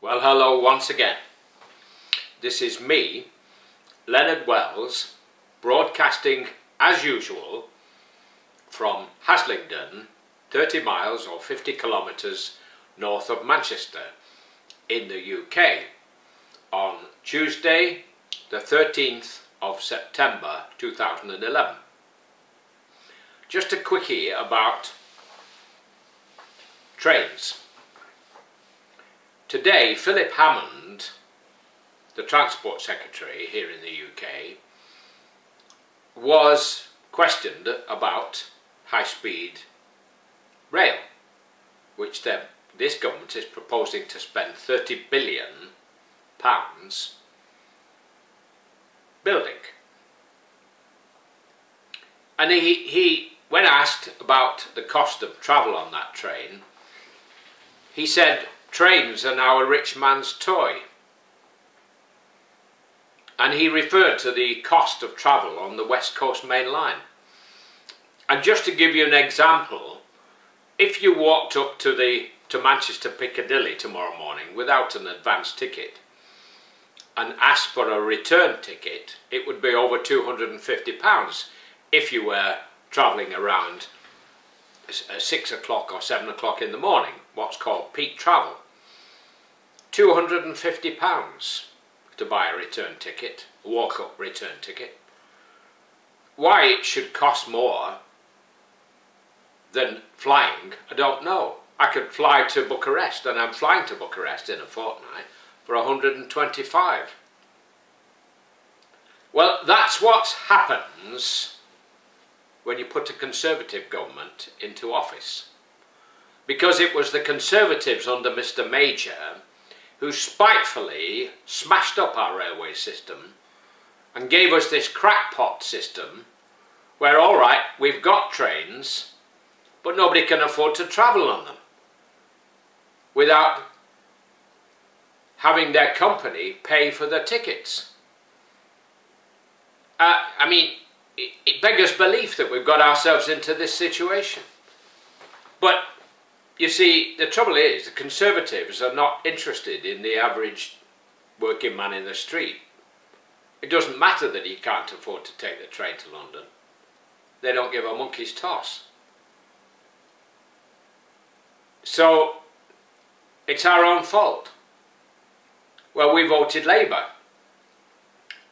Well, hello once again. This is me, Leonard Wells, broadcasting as usual from HASLINGDEN, 30 miles or 50 kilometres north of Manchester in the UK on Tuesday the 13th of September 2011. Just a quickie about trains. Today, Philip Hammond, the Transport Secretary here in the UK, was questioned about high-speed rail, which this government is proposing to spend £30 billion building. And he, when asked about the cost of travel on that train, he said, "Trains are now a rich man's toy." And he referred to the cost of travel on the West Coast Main Line. And just to give you an example, if you walked up to Manchester Piccadilly tomorrow morning without an advance ticket and asked for a return ticket, it would be over £250 if you were travelling around 6 o'clock or 7 o'clock in the morning, what's called peak travel. £250 to buy a return ticket, a walk-up return ticket. Why it should cost more than flying, I don't know. I could fly to Bucharest, and I'm flying to Bucharest in a fortnight for 125. Well, that's what happens when you put a Conservative government into office. Because it was the Conservatives under Mr. Major who spitefully smashed up our railway system and gave us this crackpot system where, all right, we've got trains, but nobody can afford to travel on them without having their company pay for their tickets. I mean, it beggars belief that we've got ourselves into this situation. But you see, the trouble is, the Conservatives are not interested in the average working man in the street. It doesn't matter that he can't afford to take the train to London. They don't give a monkey's toss. So, it's our own fault. Well, we voted Labour.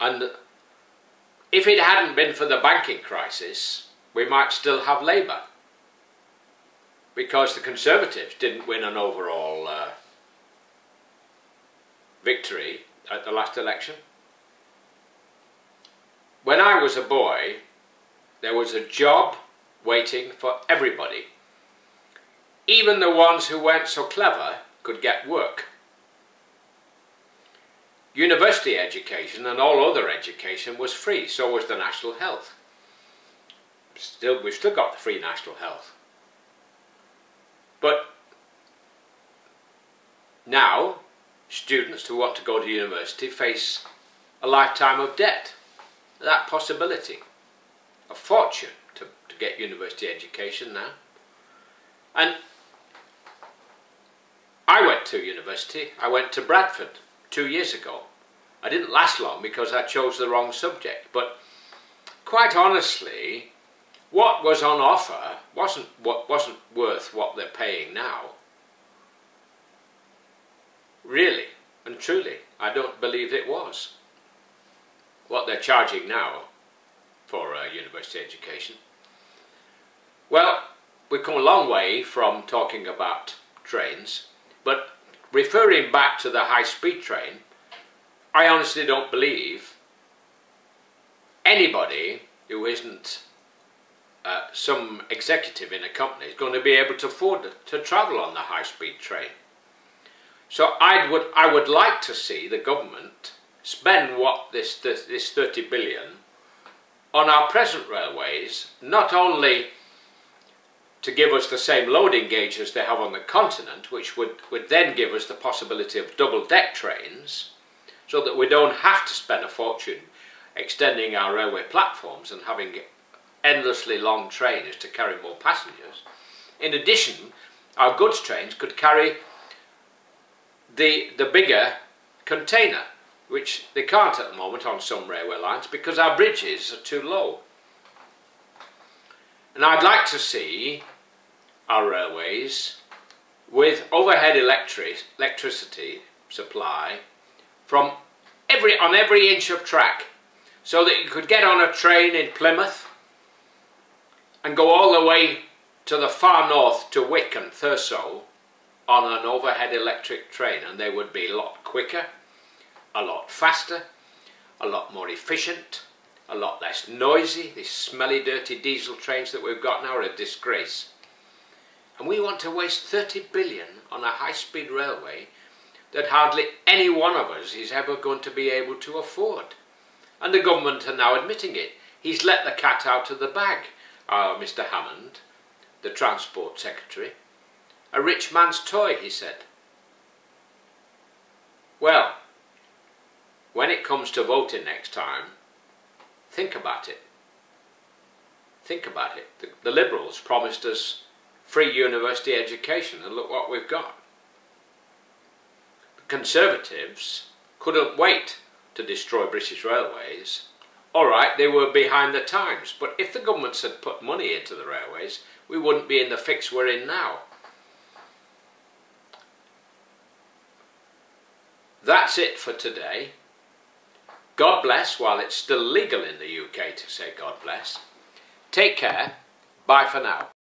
And if it hadn't been for the banking crisis, we might still have Labour. Because the Conservatives didn't win an overall victory at the last election. When I was a boy, there was a job waiting for everybody. Even the ones who weren't so clever could get work. University education and all other education was free, so was the national health. We've still got the free national health. But now, students who want to go to university face a lifetime of debt. That possibility. A fortune to get university education now. And I went to university. I went to Bradford 2 years ago. I didn't last long because I chose the wrong subject. But quite honestly, what was on offer wasn't worth what they're paying now. Really and truly, I don't believe it was. What they're charging now for university education. Well, we've come a long way from talking about trains, but referring back to the high-speed train, I honestly don't believe anybody who isn't some executive in a company is going to be able to afford to travel on the high-speed train. So I would like to see the government spend this 30 billion on our present railways, not only to give us the same loading gauge as they have on the continent, which would then give us the possibility of double-deck trains, so that we don't have to spend a fortune extending our railway platforms and having endlessly long trains to carry more passengers. In addition, our goods trains could carry the bigger container, which they can't at the moment on some railway lines because our bridges are too low. And I'd like to see our railways with overhead electricity supply from on every inch of track, so that you could get on a train in Plymouth and go all the way to the far north to Wick and Thurso on an overhead electric train, and they would be a lot quicker, a lot faster, a lot more efficient, a lot less noisy. These smelly, dirty diesel trains that we've got now are a disgrace. And we want to waste 30 billion on a high-speed railway that hardly any one of us is ever going to be able to afford. And the government are now admitting it. He's let the cat out of the bag, Mr. Hammond, the Transport Secretary. A rich man's toy, he said. Well, when it comes to voting next time, think about it. Think about it. The Liberals promised us free university education, and look what we've got. The Conservatives couldn't wait to destroy British Railways. All right, they were behind the times, but if the governments had put money into the railways, we wouldn't be in the fix we're in now. That's it for today. God bless, while it's still legal in the UK to say God bless. Take care. Bye for now.